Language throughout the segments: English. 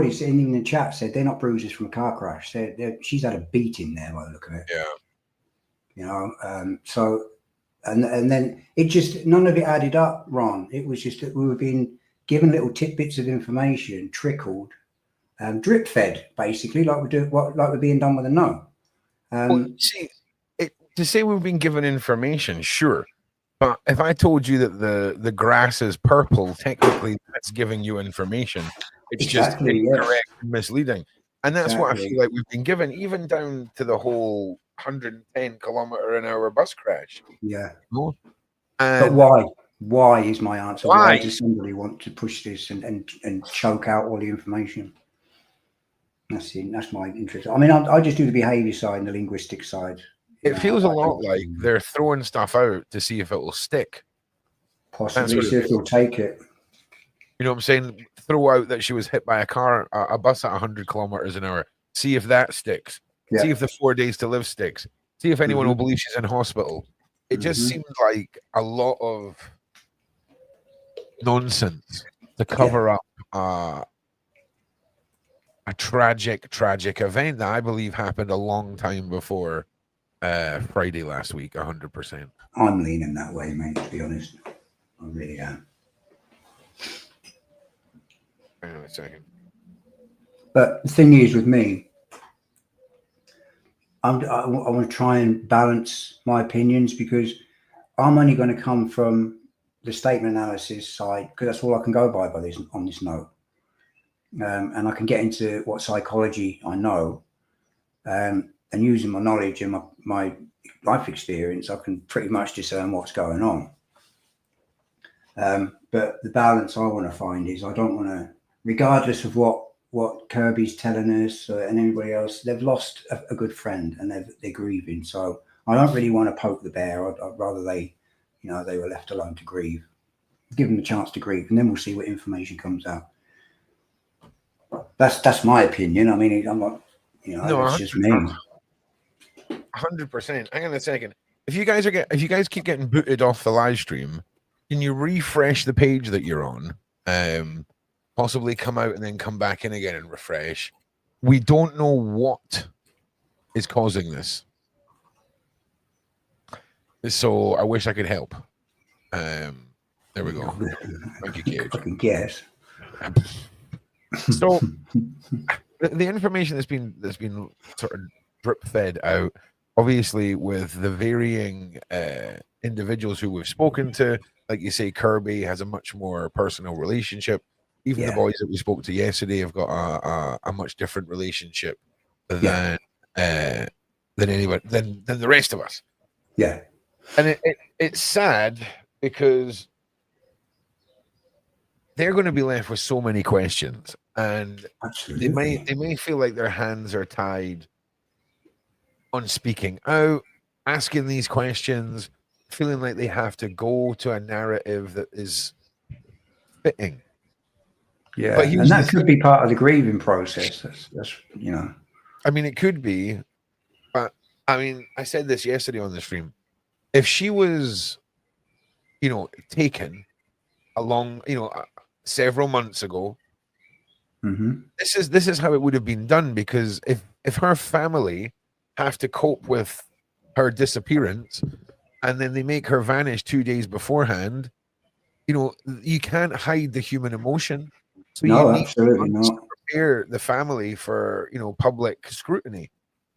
boys in the chat said they're not bruises from a car crash. She's had a beating there by the look of it. Yeah. You know, so and then it just none of it added up, Ron. It was just that we were being given little tidbits of information, trickled, drip fed, basically, like we're being done with a no. Well, see, to say we've been given information, sure. But if I told you that the grass is purple, technically that's giving you information. It's just incorrect and misleading. And that's what I feel like we've been given, even down to the whole 110-kilometer-an-hour bus crash. Yeah. No? But why? Why is my answer? Why does somebody want to push this and choke out all the information? That's my interest. I mean, I just do the behaviour side and the linguistic side. It feels a lot like they're throwing stuff out to see if it will stick. Possibly, see if they'll take it. You know what I'm saying? Throw out that she was hit by a bus at 100 kilometers an hour. See if that sticks. Yeah. See if the 4 days to live sticks. See if anyone will believe she's in hospital. It just seems like a lot of nonsense to cover up a tragic event that I believe happened a long time before Friday last week. 100%. I'm leaning that way, mate, to be honest. I really am. Hang on a second. But the thing is with me, I want to try and balance my opinions, because I'm only going to come from the statement analysis side, because that's all I can go by this on this note. And I can get into what psychology I know, and using my knowledge and my life experience, I can pretty much discern what's going on. But the balance I want to find is I don't want to, regardless of what Kirby's telling us and anybody else, they've lost a good friend and they're grieving. So I don't really want to poke the bear. I'd rather they were left alone to grieve. Give them the chance to grieve, and then we'll see what information comes out. That's my opinion. I mean, I'm not, it's just me. 100%. Hang on a second. If you guys keep getting booted off the live stream, can you refresh the page that you're on? Possibly come out and then come back in again and refresh. We don't know what is causing this, so I wish I could help. There we go. Thank you, Cage. I can guess. So the information that's been sort of drip fed out, obviously with the varying individuals who we've spoken to, like you say, Kirby has a much more personal relationship. Even the boys that we spoke to yesterday have got a much different relationship than anyone than the rest of us. Yeah, and it's sad because they're going to be left with so many questions, and they may feel like their hands are tied on speaking out, asking these questions, feeling like they have to go to a narrative that is fitting. Yeah, but and that could be part of the grieving process. That's I mean, it could be, but I mean, I said this yesterday on the stream. If she was, taken along, several months ago, this is how it would have been done. Because if her family have to cope with her disappearance, and then they make her vanish 2 days beforehand, you can't hide the human emotion. So no, absolutely not. To prepare the family for public scrutiny,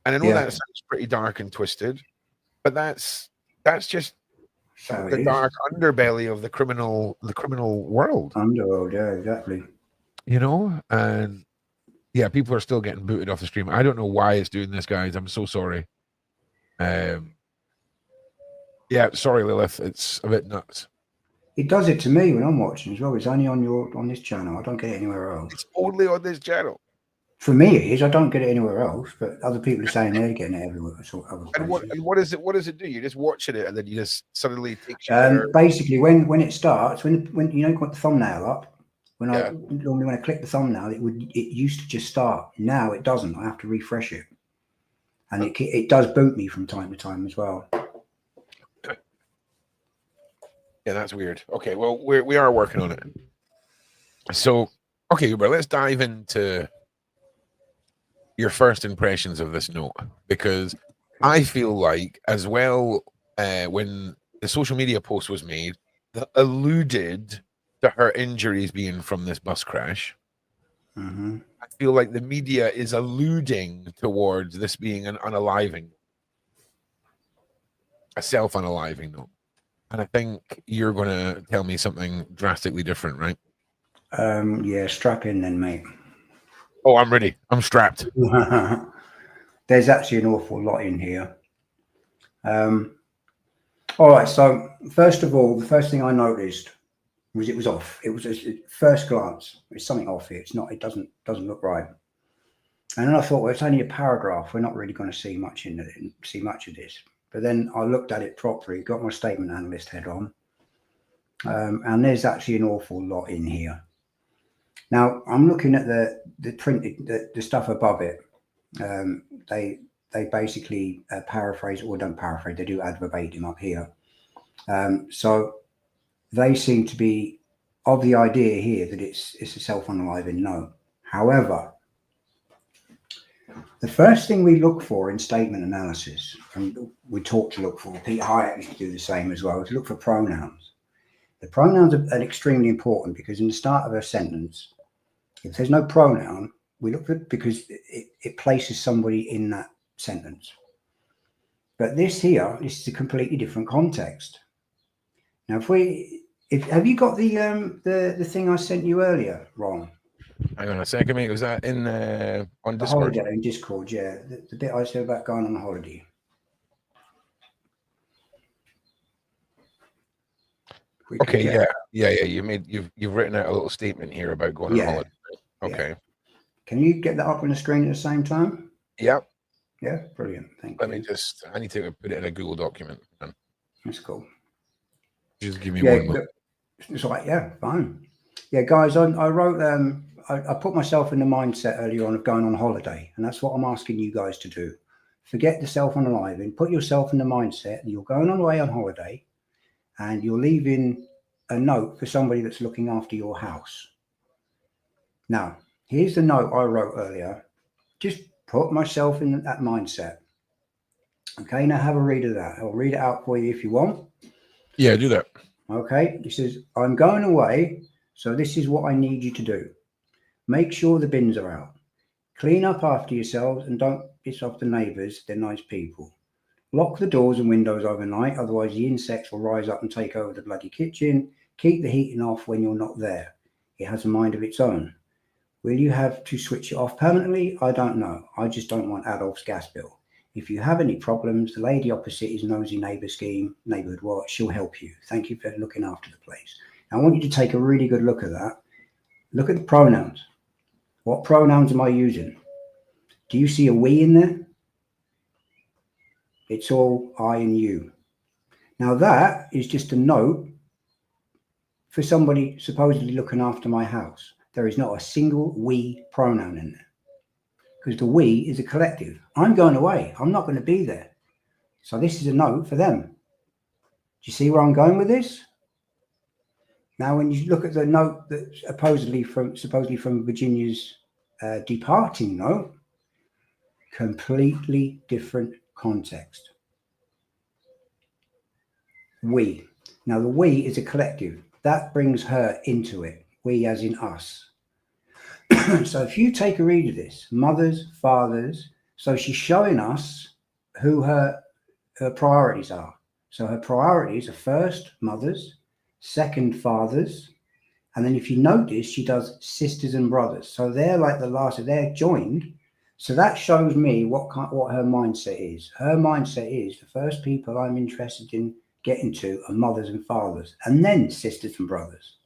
and I know that sounds pretty dark and twisted, but that's just the dark underbelly of the criminal world. Underworld, yeah, exactly. And people are still getting booted off the stream. I don't know why it's doing this, guys. I'm so sorry. Sorry, Lilith. It's a bit nuts. It does it to me when I'm watching as well. It's only on this channel. I don't get it anywhere else. It's only on this channel. For me, it is. I don't get it anywhere else, but other people are saying they're getting it everywhere. And what is it? What does it do? You're just watching it, and then you just suddenly take. Basically, when it starts, when you got the thumbnail up, normally when I click the thumbnail, it used to just start. Now it doesn't. I have to refresh it, and it does boot me from time to time as well. Yeah, that's weird. Okay, well, we are working on it. So, okay, Uber, let's dive into your first impressions of this note, because I feel like as well when the social media post was made that alluded to her injuries being from this bus crash. Mm-hmm. I feel like the media is alluding towards this being an unaliving, a self-unaliving note. And I think you're going to tell me something drastically different, right? Yeah, strap in then, mate. Oh, I'm ready. I'm strapped. There's actually an awful lot in here. All right, so first of all, the first thing I noticed was it was off. It was a first glance. There's something off here. It's not. It doesn't look right. And then I thought, well, it's only a paragraph. We're not really going to see much in it. See much of this. But then I looked at it properly. Got my statement analyst head on, and there's actually an awful lot in here. Now I'm looking at the printed the stuff above it. They basically paraphrase, or don't paraphrase. They do ad verbatim up here. So they seem to be of the idea here that it's a self-unaliving note. However, the first thing we look for in statement analysis, and we taught to look for, Pete Hyatt used to do the same as well, is look for pronouns. The pronouns are extremely important because in the start of a sentence, if there's no pronoun, we look for it because it places somebody in that sentence. But this is a completely different context. Now, have you got the thing I sent you earlier, Ron? Hang on a second, mate. Was that in on The Discord? holiday in Discord, yeah. The bit I said about going on a holiday. Okay, yeah. You've written out a little statement here about going on holiday. Okay. Yeah. Can you get that up on the screen at the same time? Yeah. Yeah, brilliant. Thank you. I need to put it in a Google document. That's cool. Just give me one moment. It's like, yeah, fine. Yeah, guys, I wrote I put myself in the mindset earlier on of going on holiday, and that's what I'm asking you guys to do. Forget the self-unaliving. Put yourself in the mindset that you're going away on holiday and you're leaving a note for somebody that's looking after your house. Now, here's the note I wrote earlier. Just put myself in that mindset. Okay, now have a read of that. I'll read it out for you if you want. Yeah, do that. Okay, it says, I'm going away, so this is what I need you to do. Make sure the bins are out. Clean up after yourselves and don't piss off the neighbours. They're nice people. Lock the doors and windows overnight, otherwise the insects will rise up and take over the bloody kitchen. Keep the heating off when you're not there. It has a mind of its own. Will you have to switch it off permanently? I don't know. I just don't want Adolf's gas bill. If you have any problems, the lady opposite is Nosy Neighbour Scheme, Neighbourhood Watch. She'll help you. Thank you for looking after the place. Now, I want you to take a really good look at that. Look at the pronouns. What pronouns am I using? Do you see a we in there? It's all I and you. Now, that is just a note for somebody supposedly looking after my house. There is not a single we pronoun in there, because the we is a collective. I'm going away. I'm not going to be there. So this is a note for them. Do you see where I'm going with this? Now, when you look at the note that's supposedly from Virginia's departing note, completely different context. We. Now, the we is a collective. That brings her into it. We as in us. So if you take a read of this, mothers, fathers, so she's showing us who her priorities are. So her priorities are first mothers, second fathers, and then if you notice, she does sisters and brothers. So they're like the last, they're joined. So that shows me what her mindset is. Her mindset is the first people I'm interested in getting to are mothers and fathers, and then sisters and brothers.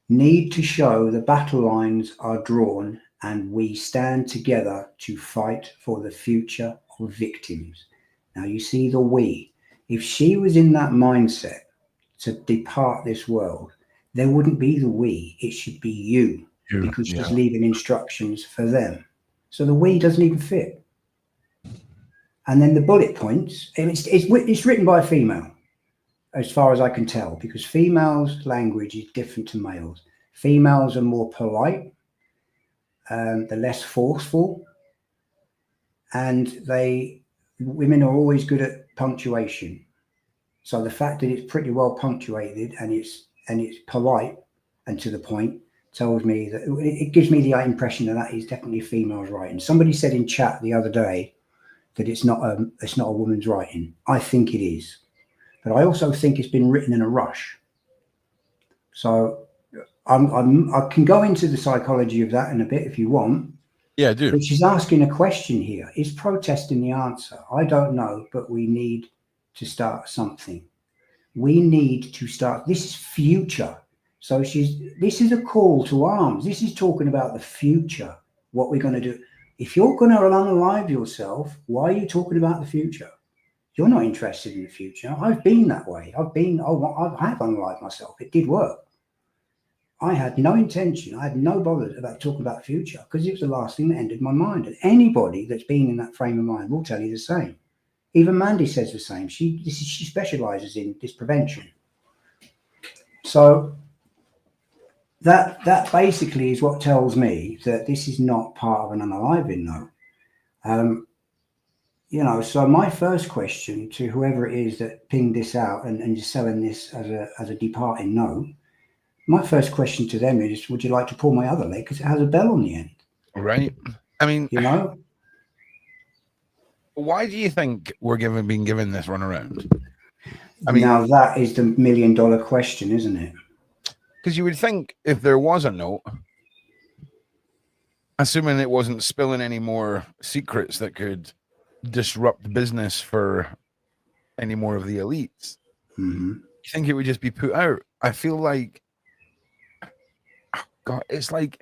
Need to show the battle lines are drawn and we stand together to fight for the future of victims. Now you see the we. If she was in that mindset to depart this world, there wouldn't be the we. It should be you because she's leaving instructions for them. So the we doesn't even fit. And then the bullet points, it's written by a female, as far as I can tell, because females' language is different to males. Females are more polite. the less forceful, and women are always good at punctuation. So the fact that it's pretty well punctuated and it's polite and to the point tells me that it gives me the impression that is definitely females writing. Somebody said in chat the other day that it's not a woman's writing. I think it is, but I also think it's been written in a rush. So I can go into the psychology of that in a bit if you want. Yeah, I do. But she's asking a question here. Is protesting the answer? I don't know, but we need to start something. We need to start. This is future. So this is a call to arms. This is talking about the future, what we're going to do. If you're going to unalive yourself, why are you talking about the future? You're not interested in the future. I've been that way. I have unalived myself. It did work. I had no intention. I had no bother about talking about the future because it was the last thing that entered my mind. And anybody that's been in that frame of mind will tell you the same. Even Mandy says the same. She specializes in this prevention. So that basically is what tells me that this is not part of an unaliving note. So my first question to whoever it is that pinged this out and is selling this as a departing note, my first question to them is, would you like to pull my other leg? Because it has a bell on the end. Right. I mean, why do you think we're being given this runaround? I mean, now that is the $1 million question, isn't it? Because you would think if there was a note, assuming it wasn't spilling any more secrets that could disrupt business for any more of the elites, you think it would just be put out? I feel like, God, it's like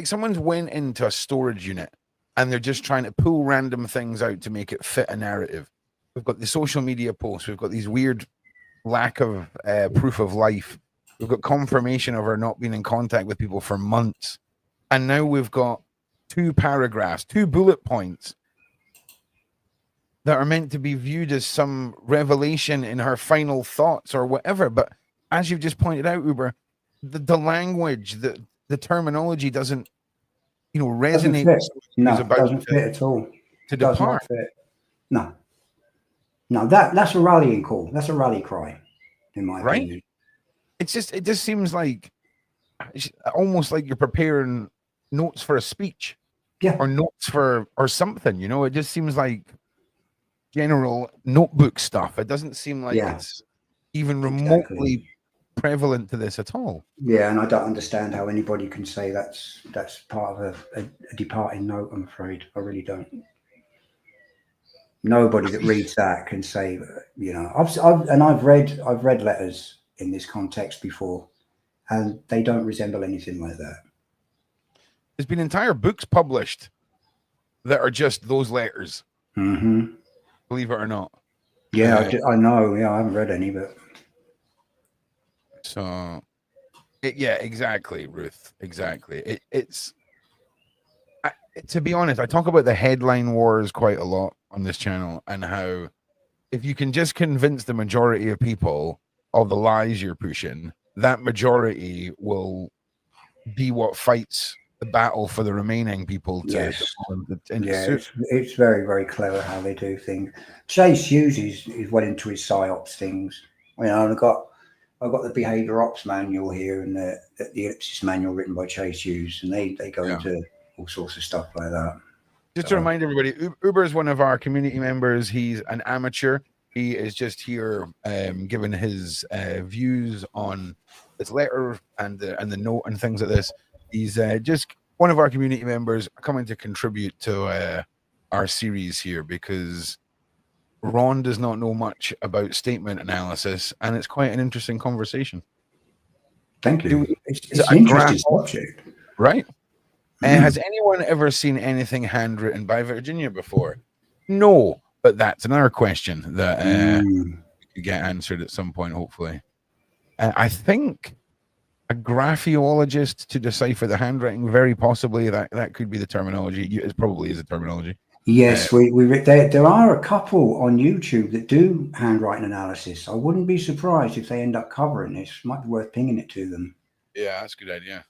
someone's went into a storage unit and they're just trying to pull random things out to make it fit a narrative. We've got the social media posts. We've got these weird lack of proof of life. We've got confirmation of her not being in contact with people for months. And now we've got 2 paragraphs, 2 bullet points that are meant to be viewed as some revelation in her final thoughts or whatever. But as you've just pointed out, Uber, the language, the terminology doesn't, resonate. It doesn't fit at all. To depart. No, that's a rallying call. That's a rally cry, in my opinion. It just seems like almost like you're preparing notes for a speech, or notes for or something. It just seems like general notebook stuff. It doesn't seem like it's even remotely prevalent to this at all. Yeah, and I don't understand how anybody can say that's part of a departing note. I'm afraid I really don't. Nobody that reads that can say, I've read letters in this context before, and they don't resemble anything like that. There's been entire books published that are just those letters. Believe it or not. Yeah, I know. Yeah, I haven't read any, but so exactly, Ruth. Exactly. It's to be honest, I talk about the headline wars quite a lot on this channel, and how if you can just convince the majority of people of the lies you're pushing, that majority will be what fights the battle for the remaining people. It's very, very clever how they do things. Chase Hughes is well into his psyops things. I've got the behavior ops manual here and the ellipsis manual written by Chase Hughes, and they go into all sorts of stuff like that. Just to remind everybody, Uber is one of our community members. He's an amateur. He is just here giving his views on this letter and the note and things like this. He's just one of our community members coming to contribute to our series here, because Ron does not know much about statement analysis, and it's quite an interesting conversation. Thank you. It's an interesting subject. Right? Has anyone ever seen anything handwritten by Virginia before? No, but that's another question that could get answered at some point, hopefully. I think a graphiologist to decipher the handwriting, very possibly that could be the terminology. It probably is a terminology. Yes, there are a couple on YouTube that do handwriting analysis. I wouldn't be surprised if they end up covering this. Might be worth pinging it to them. Yeah, that's a good idea.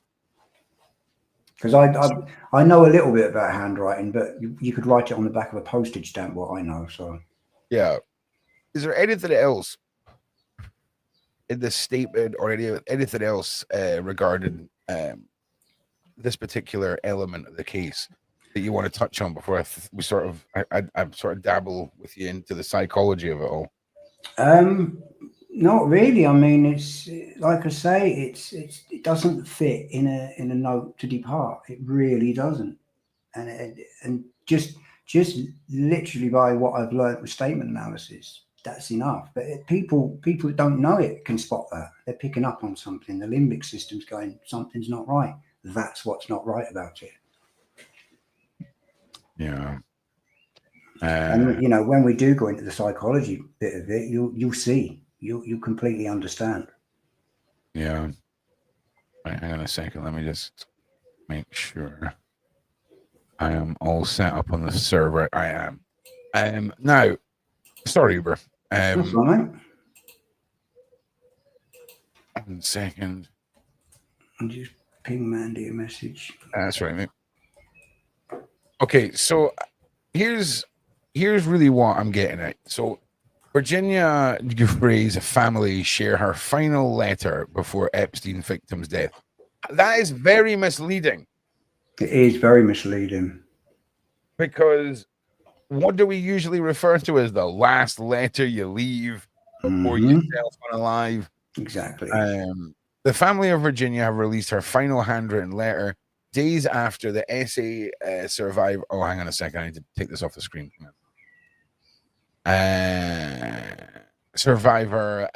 Because I know a little bit about handwriting, but you could write it on the back of a postage stamp. What I know, so yeah. Is there anything else in this statement or anything else regarding this particular element of the case that you want to touch on before I sort of dabble with you into the psychology of it all? Not really. I mean, it's like I say, it doesn't fit in a note to depart. It really doesn't. And just literally by what I've learned with statement analysis, that's enough. But people that don't know it can spot that. They're picking up on something. The limbic system's going, something's not right. That's what's not right about it. Yeah. And you know, when we do go into the psychology bit of it, you'll see. You completely understand. Yeah. Right, hang on a second. Let me just make sure I am all set up on the server. I am. Now, sorry, Uber. That's all right. 1 second. And just ping Mandy a message. That's right, mate. Okay, so here's really what I'm getting at. So Virginia Giuffre's family share her final letter before Epstein victim's death. That is very misleading. It is very misleading. Because what do we usually refer to as the last letter you leave before you self-unalive? Exactly. The family of Virginia have released her final handwritten letter days after the SA survivor. Oh, hang on a second. I need to take this off the screen. Survivor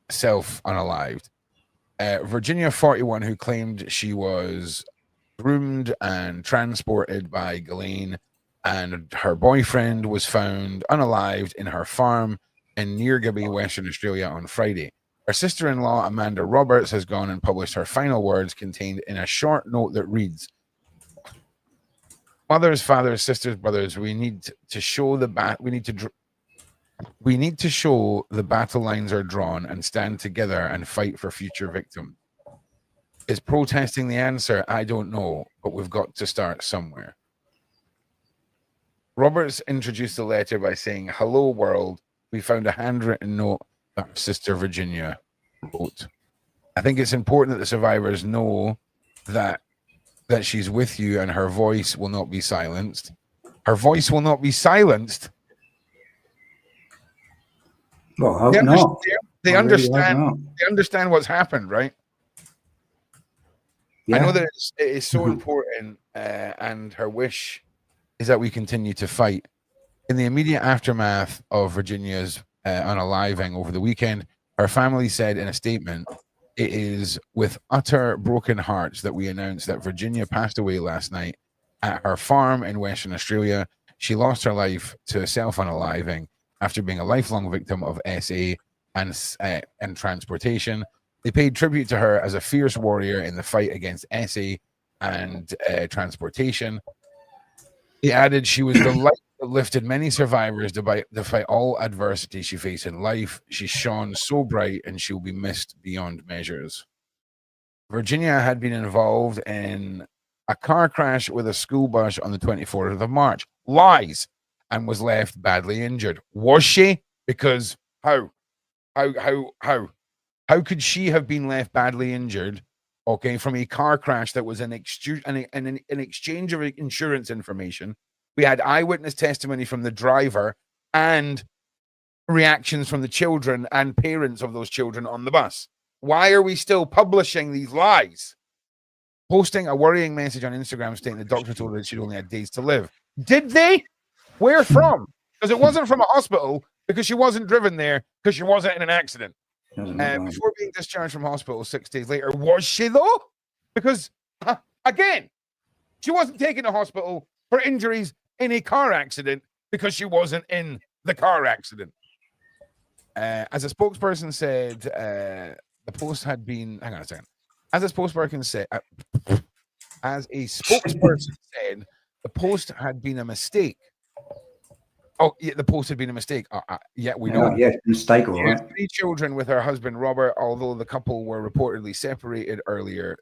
self-unalived. Virginia 41, who claimed she was groomed and transported by Ghislaine, and her boyfriend was found unalived in her farm in Neargaby, Western Australia on Friday. Her sister-in-law, Amanda Roberts, has gone and published her final words contained in a short note that reads, "Mothers, fathers, sisters, brothers, we need to show the battle lines are drawn and stand together and fight for future victims. Is protesting the answer? I don't know, but we've got to start somewhere." Roberts introduced the letter by saying, "Hello, world. We found a handwritten note that her sister Virginia wrote. I think it's important that the survivors know that she's with you and her voice will not be silenced." Her voice will not be silenced. Well, I hope not. They understand what's happened, right? Yeah. I know that it is so important, and her wish is that we continue to fight. In the immediate aftermath of Virginia's unaliving over the weekend, her family said in a statement, "It is with utter broken hearts that we announce that Virginia passed away last night at her farm in Western Australia. She lost her life to self-unaliving after being a lifelong victim of SA and transportation. They paid tribute to her as a fierce warrior in the fight against SA and transportation." He added, "She was the light that lifted many survivors despite all adversity she faced in life. She shone so bright and she will be missed beyond measures." Virginia had been involved in a car crash with a school bus on the 24th of March. Lies. And was left badly injured. Was she? Because how could she have been left badly injured? Okay, from a car crash that was an exchange of insurance information. We had eyewitness testimony from the driver and reactions from the children and parents of those children on the bus. Why are we still publishing these lies? Posting a worrying message on Instagram stating the doctor told her that she'd only had days to live. Did they? Where from? Because it wasn't from a hospital, because she wasn't driven there, because she wasn't in an accident. Before being discharged from hospital 6 days later. Was she, though? Because, again, she wasn't taken to hospital for injuries in a car accident because she wasn't in the car accident. As a spokesperson said, the post had been... Hang on a second. As a spokesperson said, the post had been a mistake. Oh, yeah, the post had been a mistake. Yeah, we know. Yeah, mistake, all right. 3 children with her husband Robert, although the couple were reportedly separated earlier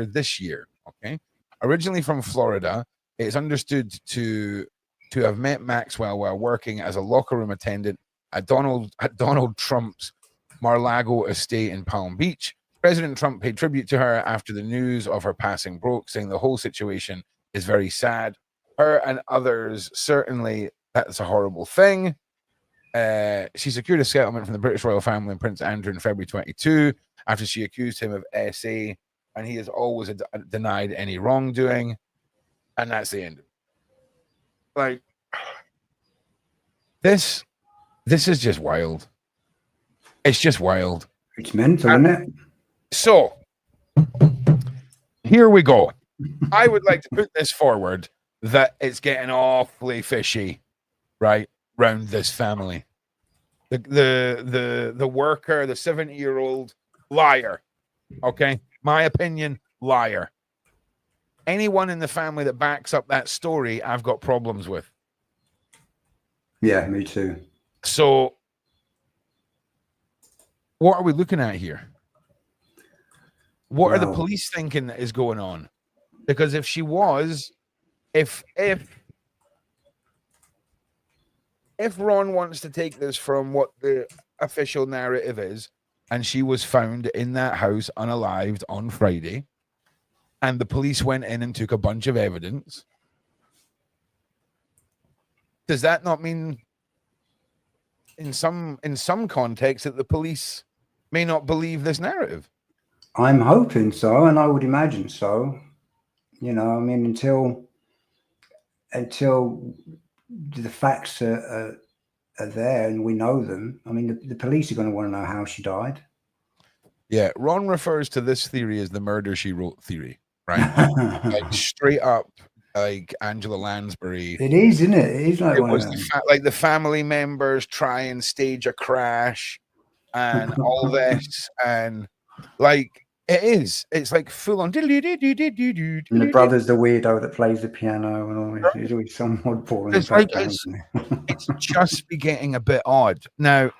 this year. Okay, Originally from Florida, it's understood to have met Maxwell while working as a locker room attendant at Donald Trump's Mar-a-Lago estate in Palm Beach. President Trump paid tribute to her after the news of her passing broke, saying the whole situation is very sad. Her and others, certainly, that's a horrible thing. She secured a settlement from the British royal family and Prince Andrew in February 22 after she accused him of SA, and he has always denied any wrongdoing. And that's the end. Like, this is just wild. It's just wild. It's mental, isn't it? So, here we go. I would like to put this forward that it's getting awfully fishy, right, around this family. The worker, the 70-year-old liar. Okay, my opinion, liar. Anyone in the family that backs up that story, I've got problems with. Yeah, me too. So, what are we looking at here? What are the police thinking that is going on? Because if she was, if Ron wants to take this from what the official narrative is, and she was found in that house unalived on Friday, and the police went in and took a bunch of evidence, does that not mean in some context that the police may not believe this narrative? I'm hoping so, and I would imagine so. You know, I mean, until the facts are there and we know them, I mean, the police are going to want to know how she died. Yeah, Ron refers to this theory as the murder she wrote theory, right? Like straight up, like Angela Lansbury. It is, isn't it? It is like it was like the family members try and stage a crash and all this, and like it is. It's like full on. And the brother's the weirdo that plays the piano and all this. There's always some oddball in the background. It's just be getting a bit odd. Now,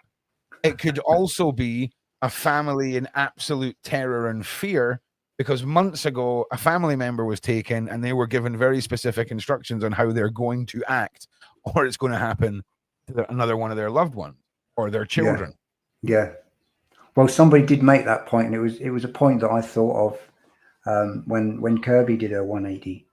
it could also be a family in absolute terror and fear because months ago a family member was taken and they were given very specific instructions on how they're going to act, or it's going to happen to another one of their loved ones or their children. Yeah. Well, somebody did make that point, and it was a point that I thought of when Kirby did her 180,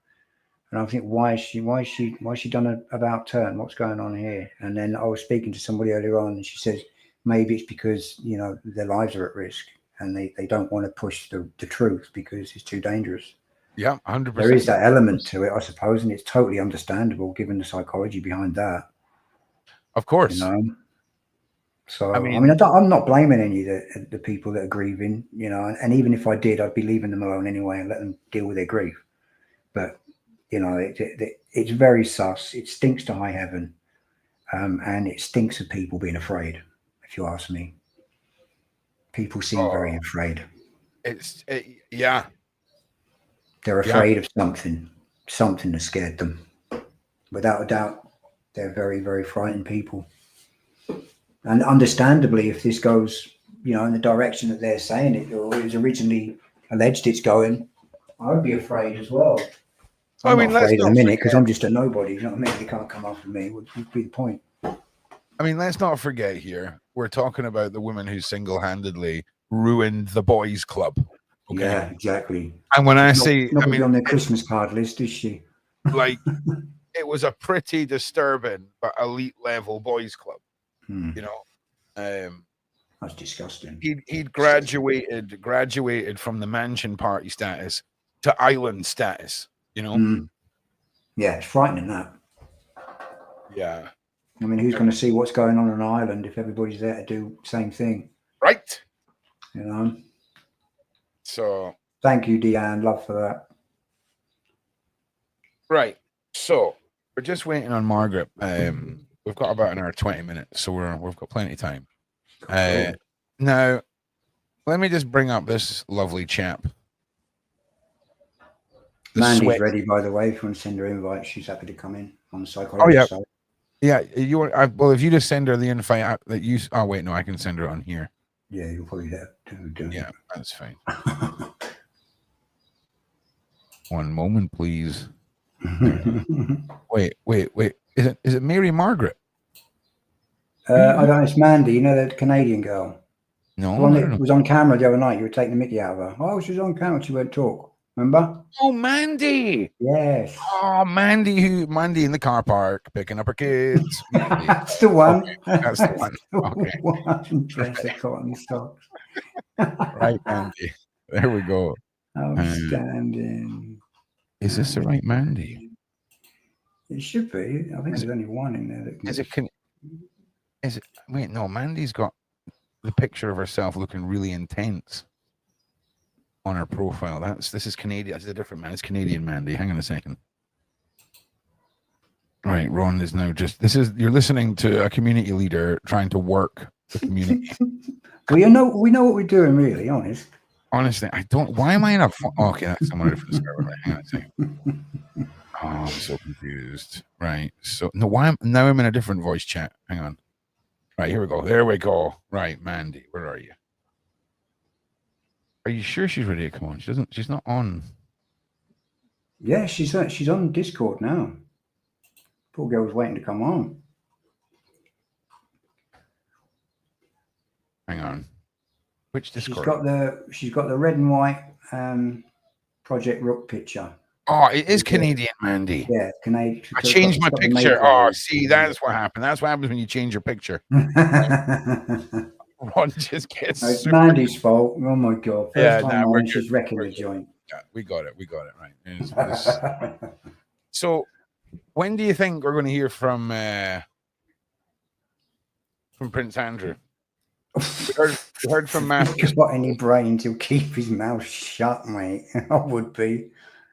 and I think why is she done a about turn? What's going on here? And then I was speaking to somebody earlier on, and she says maybe it's because their lives are at risk, and they don't want to push the truth because it's too dangerous. Yeah, 100%. There is that element to it, I suppose, and it's totally understandable given the psychology behind that. Of course. So I mean I'm not blaming any of the people that are grieving, and even if I did, I'd be leaving them alone anyway and let them deal with their grief. But it's very sus. It stinks to high heaven, and it stinks of people being afraid. If you ask me, people seem very afraid. Yeah, they're afraid of something that scared them. Without a doubt, they're very, very frightened people. And understandably, if this goes, in the direction that they're saying it, or it was originally alleged it's going, I would be afraid as well. I'm not afraid in a minute because I'm just a nobody. You know what I mean? They can't come after me. Would be the point. I mean, let's not forget here, we're talking about the woman who single-handedly ruined the boys' club. Okay? Yeah, exactly. And when I say, not on their Christmas card list, is she? Like, it was a pretty disturbing but elite level boys' club. That's disgusting. He'd graduated from the mansion party status to island status. Yeah, it's frightening that. Yeah. I mean, who's going to see what's going on an island if everybody's there to do the same thing? Right. So. Thank you, Deanne. Love for that. Right. So we're just waiting on Margaret. We've got about an hour 20 minutes, so we've got plenty of time. Cool. Now, let me just bring up this lovely chap. Mandy's ready, by the way. If you want to send her invite, she's happy to come in on the psychology side. Yeah, well, if you just send her the invite that you. Oh wait, no, I can send her on here. Yeah, you'll probably have to do. Yeah, that's fine. One moment, please. Wait. Is it Mary Margaret? I don't know. It's Mandy. You know that Canadian girl. No, The one I don't that know. was on camera the other night. You were taking the mickey out of her. Oh, she was on camera. She won't talk. Remember? Oh, Mandy. Yes. Oh, Mandy in the car park picking up her kids. Mandy. That's the one. Okay, that's the one. Okay. One. Bless her cotton socks. Right, Mandy. There we go. Outstanding. Is this the right Mandy? It should be. I think there's only one in there. Is it? Wait, no. Mandy's got the picture of herself looking really intense on her profile. This is Canadian. This is a different man. It's Canadian Mandy. Hang on a second. Right, Ron is now you're listening to a community leader trying to work the community. Well, we know what we're doing, really, honest. Honestly, I don't. Why am I in a? Okay, that's someone different server. Right, hang on a second. Oh, I'm so confused. Right, so now I'm in a different voice chat. Hang on. Right, here we go. There we go. Right, Mandy, where are you? Are you sure she's ready to come on? She's not on. Yeah, she's on Discord now. Poor girl was waiting to come on. Hang on. Which Discord? She's got the red and white Project Rook picture. Oh, it is Canadian Mandy. Yeah, Canadian. I changed my picture. Oh, see, that's what happened. That's what happens when you change your picture. Ron just gets. It's Mandy's fault. Oh my god! She's wrecking the joint. Yeah, we got it right. So, when do you think we're going to hear from Prince Andrew? We heard from Matthew. If he's got any brains, he'll keep his mouth shut, mate. I would be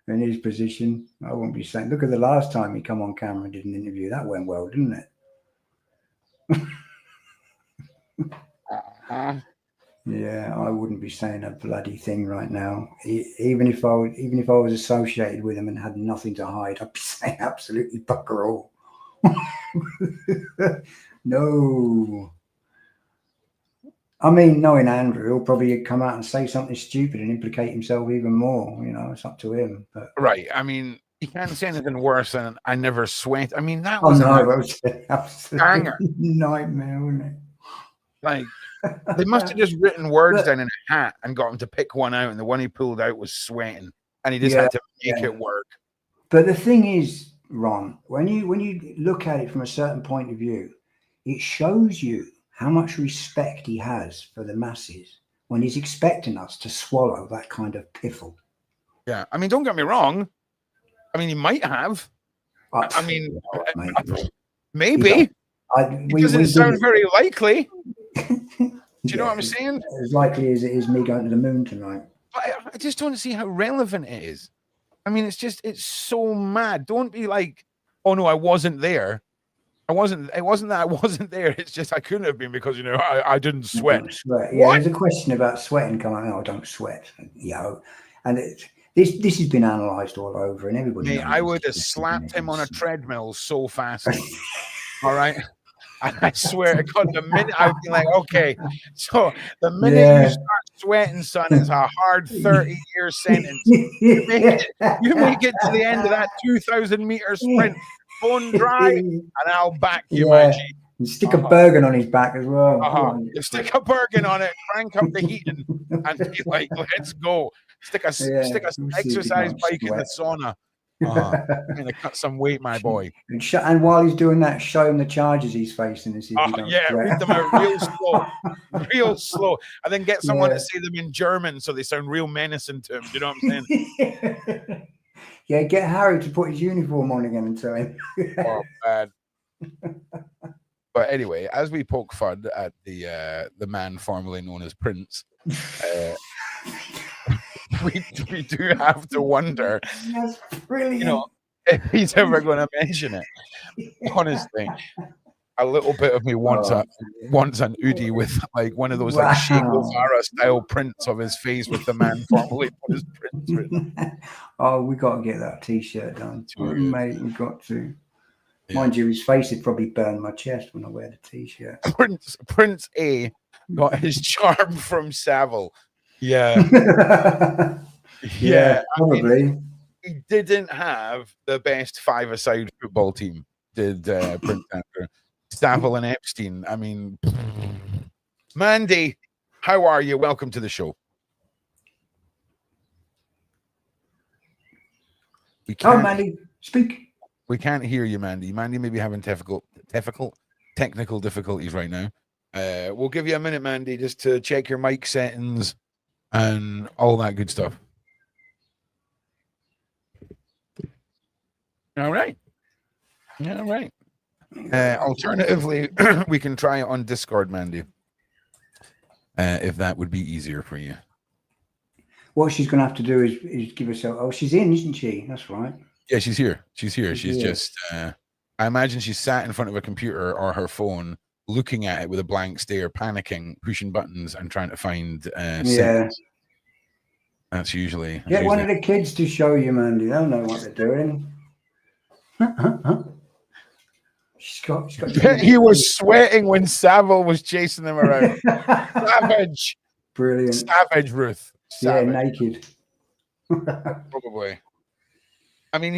in his position. I wouldn't be saying. Look at the last time he come on camera and did an interview. That went well, didn't it? Yeah, I wouldn't be saying a bloody thing right now. Even if I was associated with him and had nothing to hide, I'd be saying absolutely bugger all. No. I mean, knowing Andrew, he'll probably come out and say something stupid and implicate himself even more. You know, it's up to him. But right. I mean, you can't say anything worse than "I never sweat." I mean, that was an absolute nightmare, wasn't it? Like, they must have just written words down in a hat and got him to pick one out, and the one he pulled out was sweating, and he just had to make it work. But the thing is, Ron, when you look at it from a certain point of view, it shows you how much respect he has for the masses when he's expecting us to swallow that kind of piffle. Yeah, I mean, don't get me wrong. I mean, he might have. I mean, maybe. It doesn't sound very likely. Do you know what I'm saying? As likely as it is me going to the moon tonight. But I just don't see how relevant it is. I mean, it's so mad. Don't be like, oh no, I wasn't there. It wasn't that I wasn't there. It's just I couldn't have been because, you know, I didn't sweat. Yeah, there's a question about sweating coming out. I don't sweat. And this has been analysed all over, and everybody. I would have slapped him on a treadmill so fast. All right. I swear to God, the minute I'd be like, okay, so the minute you start sweating, son, it's a hard 30-year sentence. You make it to the end of that 2,000-meter sprint, bone dry, and I'll back you, my G. And stick a Bergen on his back as well. You stick a Bergen on it, crank up the heating, and be like, let's go. Stick a exercise bike in the sauna. I'm gonna cut some weight, my boy. And while he's doing that, show him the charges he's facing. And see read them out real slow, and then get someone to say them in German so they sound real menacing to him. Do you know what I'm saying? Yeah, get Harry to put his uniform on again and tell him. Oh, bad. But anyway, as we poke fun at the man formerly known as Prince, we do have to wonder, that's brilliant. You know, if he's ever going to mention it. Honestly, a little bit of me wants an Udi with like one of those like Che Guevara style prints of his face with the man formerly known as Prince written. Oh, we got to get that T-shirt done, mate. We got to. Yeah. Mind you, his face would probably burn my chest when I wear the T-shirt. Prince A got his charm from Savile. Yeah. Yeah, probably. I mean, we didn't have the best five-a-side football team, did Prince Andrew. Savile and Epstein. I mean, Mandy, how are you? Welcome to the show. Mandy, speak. We can't hear you, Mandy. Mandy may be having technical difficulties right now. We'll give you a minute, Mandy, just to check your mic settings and all that good stuff. All right. Yeah, all right. Alternatively, we can try it on Discord, Mandy, if that would be easier for you. What she's going to have to do is give herself. Oh, she's in, isn't she? That's right. Yeah, she's here. She's here. She's just. I imagine she's sat in front of a computer or her phone, looking at it with a blank stare, panicking, pushing buttons, and trying to find. Settings. That's usually. Get one of the kids to show you, Mandy. They don't know what they're doing. She's got. He was sweating when Savile was chasing them around. Savage. Brilliant. Savage, Ruth. Savage. Yeah, naked. Probably. I mean,